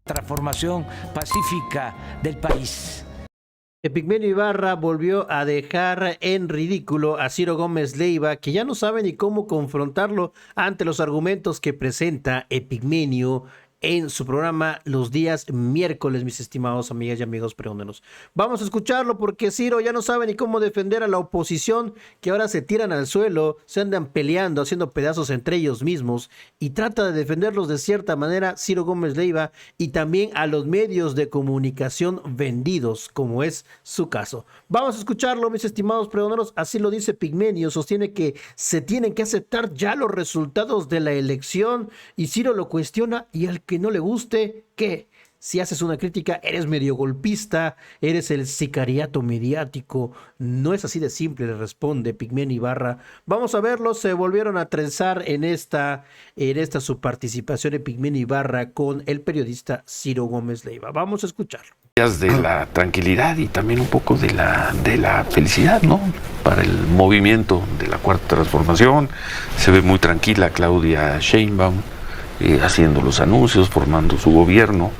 transformación pacífica del país. Epigmenio Ibarra volvió a dejar en ridículo a Ciro Gómez Leiva, que ya no sabe ni cómo confrontarlo ante los argumentos que presenta Epigmenio en su programa los días miércoles, mis estimados amigas y amigos preóndenos. Vamos a escucharlo porque Ciro ya no sabe ni cómo defender a la oposición, que ahora se tiran al suelo, se andan peleando, haciendo pedazos entre ellos mismos, y trata de defenderlos de cierta manera Ciro Gómez Leiva, y también a los medios de comunicación vendidos, como es su caso. Vamos a escucharlo, mis estimados preóndenos. Así lo dice Epigmenio, sostiene que se tienen que aceptar ya los resultados de la elección, y Ciro lo cuestiona, y al que no le guste, ¿qué? Si haces una crítica, eres medio golpista, eres el sicariato mediático. No es así de simple, le responde Epigmenio Ibarra. Vamos a verlo, se volvieron a trenzar en esta su participación Epigmenio Ibarra con el periodista Ciro Gómez Leiva. Vamos a escucharlo. De la tranquilidad y también un poco de la felicidad, ¿no? Para el movimiento de la Cuarta Transformación. Se ve muy tranquila Claudia Sheinbaum, haciendo los anuncios, formando su gobierno,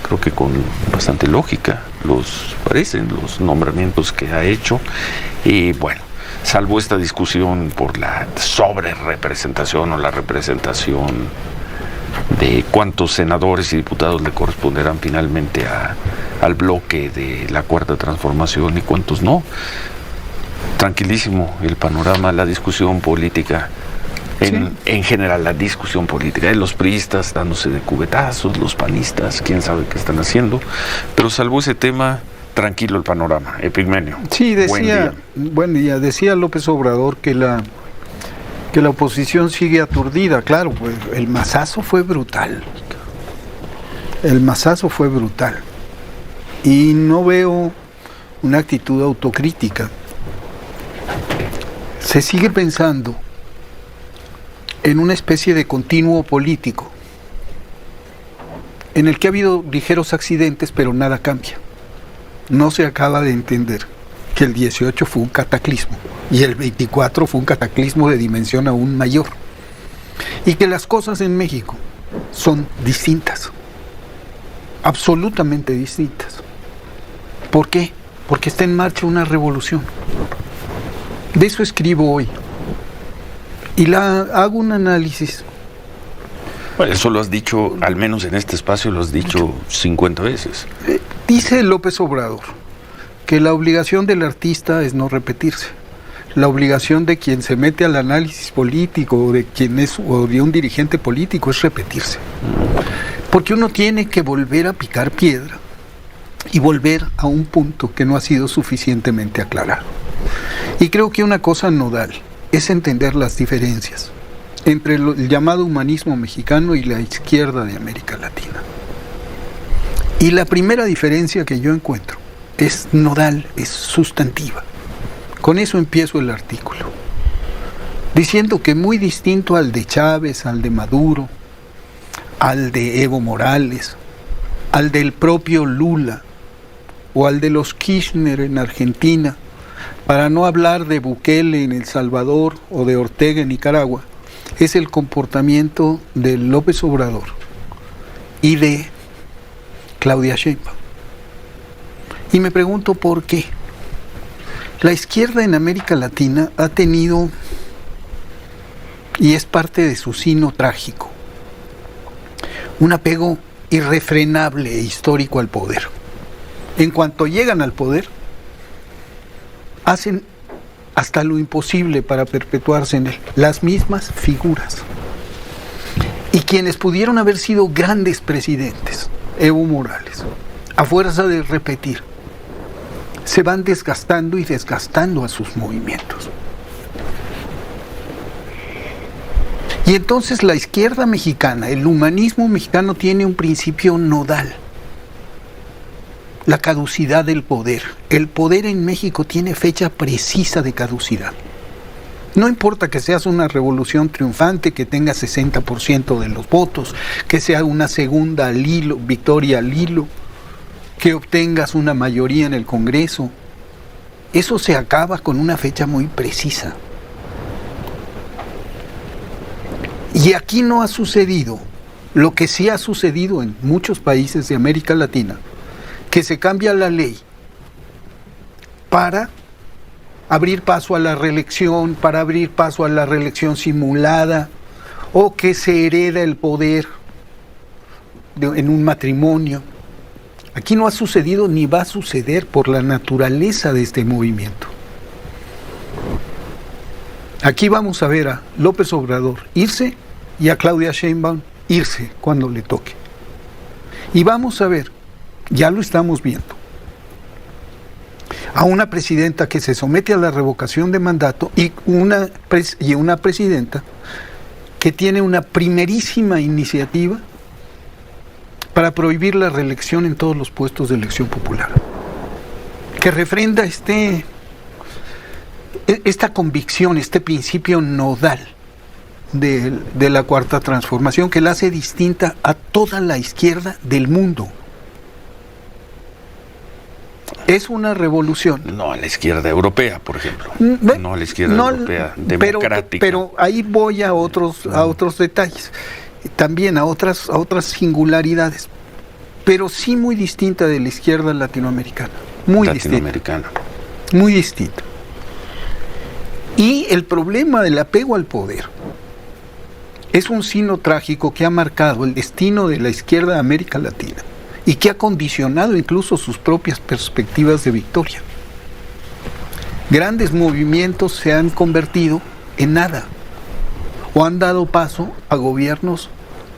creo que con bastante lógica parecen los nombramientos que ha hecho, y bueno, salvo esta discusión por la sobrerepresentación o la representación de cuántos senadores y diputados le corresponderán finalmente al bloque de la Cuarta Transformación y cuántos no. Tranquilísimo el panorama, la discusión política. En general, la discusión política, los priistas dándose de cubetazos, los panistas, quién sabe qué están haciendo, pero salvo ese tema, tranquilo el panorama. Epigmenio. Sí, buen día. Decía López Obrador que la oposición sigue aturdida. Claro, pues el mazazo fue brutal. Y no veo una actitud autocrítica. Se sigue pensando en una especie de continuo político, en el que ha habido ligeros accidentes, pero nada cambia. No se acaba de entender que el 18 fue un cataclismo, y el 24 fue un cataclismo de dimensión aún mayor, y que las cosas en México son distintas, absolutamente distintas. ¿Por qué? Porque está en marcha una revolución. De eso escribo hoy. Y hago un análisis. Bueno, eso lo has dicho, al menos en este espacio lo has dicho 50 veces. Dice López Obrador que la obligación del artista es no repetirse. La obligación de quien se mete al análisis político o de un dirigente político es repetirse. Porque uno tiene que volver a picar piedra y volver a un punto que no ha sido suficientemente aclarado. Y creo que una cosa nodal es entender las diferencias entre el llamado humanismo mexicano y la izquierda de América Latina. Y la primera diferencia que yo encuentro es nodal, es sustantiva. Con eso empiezo el artículo, diciendo que muy distinto al de Chávez, al de Maduro, al de Evo Morales, al del propio Lula o al de los Kirchner en Argentina, para no hablar de Bukele en El Salvador o de Ortega en Nicaragua, es el comportamiento de López Obrador y de Claudia Sheinbaum. Y me pregunto por qué. La izquierda en América Latina ha tenido, y es parte de su sino trágico, un apego irrefrenable e histórico al poder. En cuanto llegan al poder, hacen hasta lo imposible para perpetuarse en él, las mismas figuras. Y quienes pudieron haber sido grandes presidentes, Evo Morales, a fuerza de repetir, se van desgastando y desgastando a sus movimientos. Y entonces la izquierda mexicana, el humanismo mexicano tiene un principio nodal: la caducidad del poder. El poder en México tiene fecha precisa de caducidad. No importa que seas una revolución triunfante, que tenga 60% de los votos, que sea una segunda victoria al hilo, que obtengas una mayoría en el Congreso. Eso se acaba con una fecha muy precisa. Y aquí no ha sucedido lo que sí ha sucedido en muchos países de América Latina, que se cambia la ley para abrir paso a la reelección, para abrir paso a la reelección simulada, o que se hereda el poder en un matrimonio. Aquí no ha sucedido ni va a suceder por la naturaleza de este movimiento. Aquí vamos a ver a López Obrador irse y a Claudia Sheinbaum irse cuando le toque. Y vamos a ver, ya lo estamos viendo, a una presidenta que se somete a la revocación de mandato y una presidenta que tiene una primerísima iniciativa para prohibir la reelección en todos los puestos de elección popular, que refrenda esta convicción, este principio nodal de la Cuarta Transformación, que la hace distinta a toda la izquierda del mundo. Es una revolución. No a la izquierda europea, por ejemplo. No a la izquierda europea democrática. Pero ahí voy a otros detalles, también a otras singularidades, pero sí muy distinta de la izquierda latinoamericana. Muy distinta. Muy distinta. Y el problema del apego al poder es un signo trágico que ha marcado el destino de la izquierda de América Latina y que ha condicionado incluso sus propias perspectivas de victoria. Grandes movimientos se han convertido en nada o han dado paso a gobiernos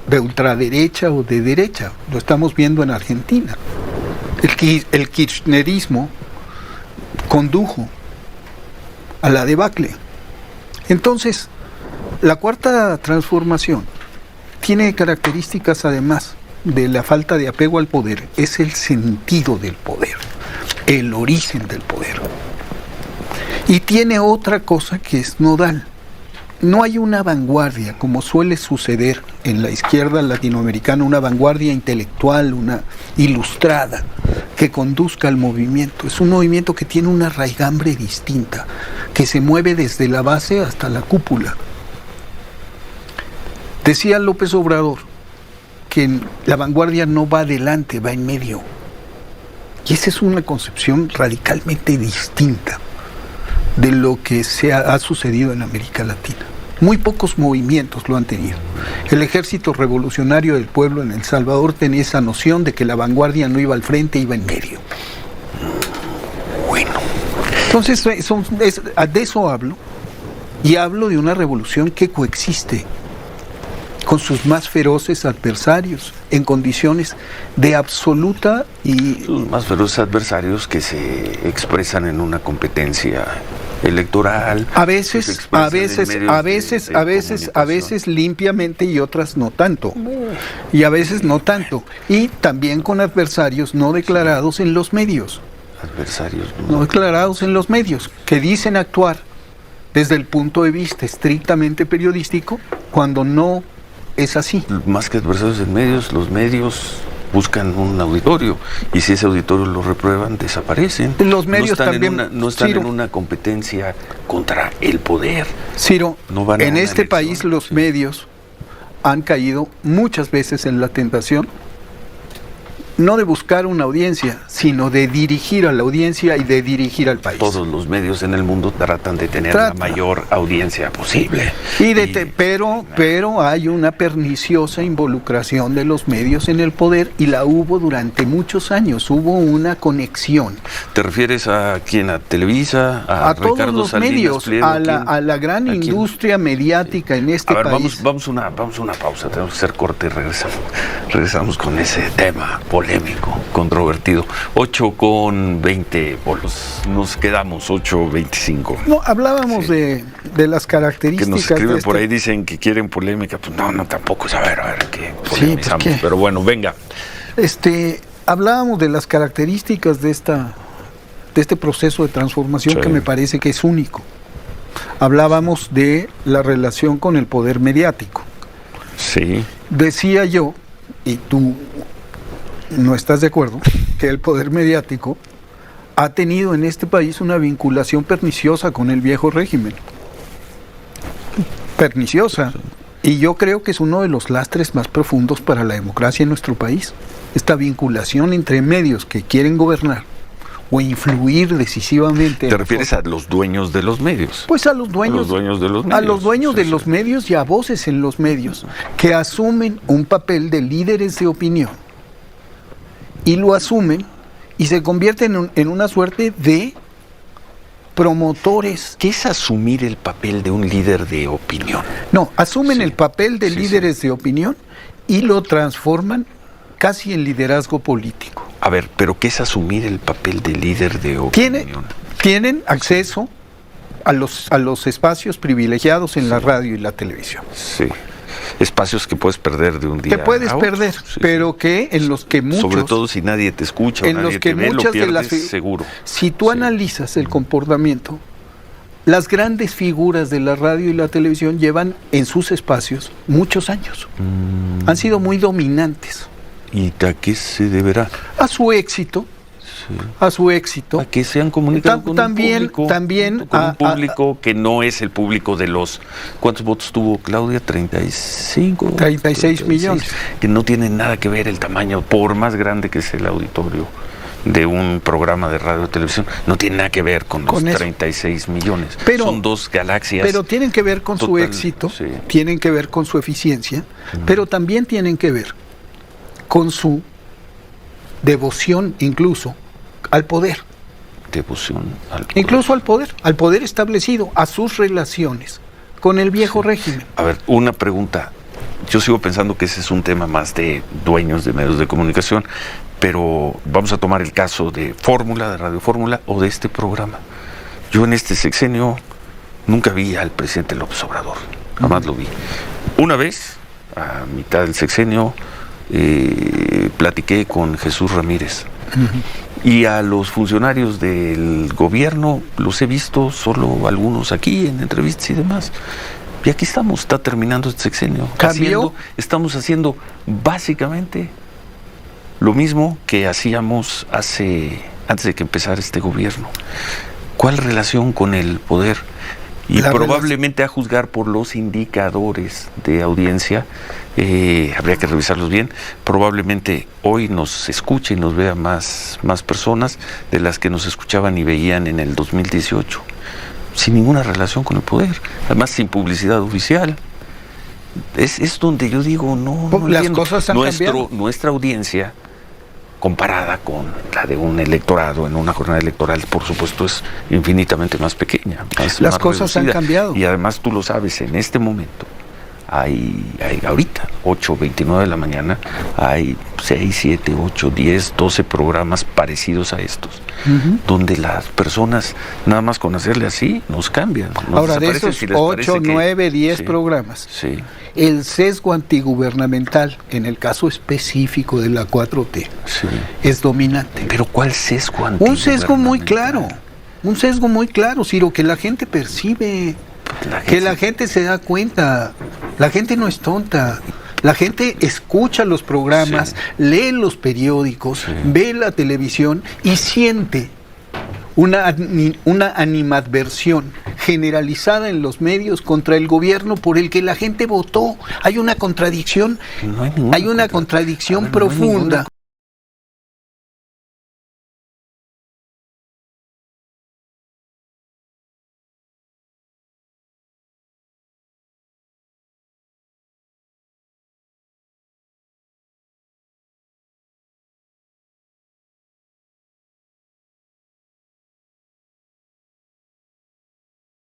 de ultraderecha o de derecha. Lo estamos viendo en Argentina. El kirchnerismo condujo a la debacle. Entonces, la Cuarta Transformación tiene características, además de la falta de apego al poder, es el sentido del poder, el origen del poder. Y tiene otra cosa que es nodal. No hay una vanguardia, como suele suceder en la izquierda latinoamericana, una vanguardia intelectual, una ilustrada, que conduzca al movimiento. Es un movimiento que tiene una raigambre distinta, que se mueve desde la base hasta la cúpula. Decía López Obrador que la vanguardia no va adelante, va en medio. Y esa es una concepción radicalmente distinta de lo que ha sucedido en América Latina. Muy pocos movimientos lo han tenido. El Ejército Revolucionario del Pueblo en El Salvador tenía esa noción de que la vanguardia no iba al frente, iba en medio. Bueno, entonces de eso hablo, y hablo de una revolución que coexiste con sus más feroces adversarios en condiciones de absoluta y... Los más feroces adversarios que se expresan en una competencia electoral. A veces limpiamente y otras no tanto. Y a veces no tanto. Y también con adversarios no declarados en los medios. Adversarios no declarados en los medios, que dicen actuar desde el punto de vista estrictamente periodístico cuando no es así. Más que adversarios en medios, los medios buscan un auditorio, y si ese auditorio lo reprueban, desaparecen. Los medios no están en una competencia contra el poder. Ciro, no van en este país los medios han caído muchas veces en la tentación no de buscar una audiencia, sino de dirigir a la audiencia y de dirigir al país. Todos los medios en el mundo tratan de tener la mayor audiencia posible. Pero hay una perniciosa involucración de los medios en el poder, y la hubo durante muchos años. Hubo una conexión. ¿Te refieres a quién? ¿A Televisa? ¿A todos Ricardo los Salinas medios? Pliego? A la gran industria mediática en este país. Vamos a una pausa. Tenemos que hacer corte y regresamos con ese tema polémico, controvertido. 8:20 bolos. Nos quedamos 8:25. No, hablábamos de las características. Que nos escriben por ahí, dicen que quieren polémica. Pues no, tampoco es a ver qué polemizamos. Sí, pero bueno, venga. Hablábamos de las características de este proceso de transformación, que me parece que es único. Hablábamos de la relación con el poder mediático. Sí. Decía yo, y tú no estás de acuerdo, que el poder mediático ha tenido en este país una vinculación perniciosa con el viejo régimen. Perniciosa. Y yo creo que es uno de los lastres más profundos para la democracia en nuestro país. Esta vinculación entre medios que quieren gobernar o influir decisivamente. ¿Te refieres a los dueños de los medios? Pues a los dueños de los medios. A los dueños de los medios y a voces en los medios que asumen un papel de líderes de opinión y lo asumen y se convierten en una suerte de promotores. ¿Qué es asumir el papel de un líder de opinión? No, asumen Sí. el papel de Sí, líderes de opinión y lo transforman casi en liderazgo político. A ver, ¿pero qué es asumir el papel de líder de opinión? Tienen acceso a los espacios privilegiados en la radio y la televisión. Sí. Espacios que puedes perder de un día Que puedes a otro. perder, Sí, pero sí. que en los que muchos... Sobre todo si nadie te escucha o en los nadie que te ve, lo muchas de las pierdes seguro. Si tú Sí. analizas el comportamiento, las grandes figuras de la radio y la televisión llevan en sus espacios muchos años. Han sido muy dominantes. ¿Y a qué se deberá? A su éxito, a su éxito. A que se han comunicado con También un público que no es el público de los... ¿Cuántos votos tuvo Claudia? 35. 36 millones. Que no tiene nada que ver el tamaño, por más grande que sea el auditorio de un programa de radio o televisión, no tiene nada que ver con los 36 millones. Pero, son dos galaxias. Pero tienen que ver con su éxito, sí. tienen que ver con su eficiencia, pero también tienen que ver con su devoción incluso al poder. Devoción al poder. Incluso al poder establecido, a sus relaciones con el viejo régimen. A ver, una pregunta. Yo sigo pensando que ese es un tema más de dueños de medios de comunicación, pero vamos a tomar el caso de Fórmula, de Radio Fórmula o de este programa. Yo en este sexenio nunca vi al presidente López Obrador, jamás lo vi. Una vez, a mitad del sexenio, platiqué con Jesús Ramírez. Y a los funcionarios del gobierno los he visto solo algunos aquí en entrevistas y demás. Y aquí estamos, está terminando este sexenio. Estamos haciendo básicamente lo mismo que hacíamos antes de que empezara este gobierno. ¿Cuál relación con el poder? Y probablemente a juzgar por los indicadores de audiencia, habría que revisarlos bien, probablemente hoy nos escuche y nos vea más personas de las que nos escuchaban y veían en el 2018, sin ninguna relación con el poder, además sin publicidad oficial. Es donde yo digo, no las entiendo. cosas han cambiado. Nuestra audiencia, comparada con la de un electorado en una jornada electoral, por supuesto es infinitamente más pequeña. Las cosas han cambiado. Y además tú lo sabes, en este momento hay ahorita, 8:29 de la mañana, hay 6, 7, 8, 10, 12 programas parecidos a estos, donde las personas, nada más con hacerle así, nos cambian. Ahora, de esos 8, 9, 10 programas, el sesgo antigubernamental, en el caso específico de la 4T, es dominante. ¿Pero cuál sesgo antigubernamental? Un sesgo muy claro, Ciro, que la gente percibe, que la gente se da cuenta. La gente no es tonta. La gente escucha los programas, lee los periódicos, ve la televisión y siente una animadversión generalizada en los medios contra el gobierno por el que la gente votó. Hay una contradicción, hay una contradicción profunda.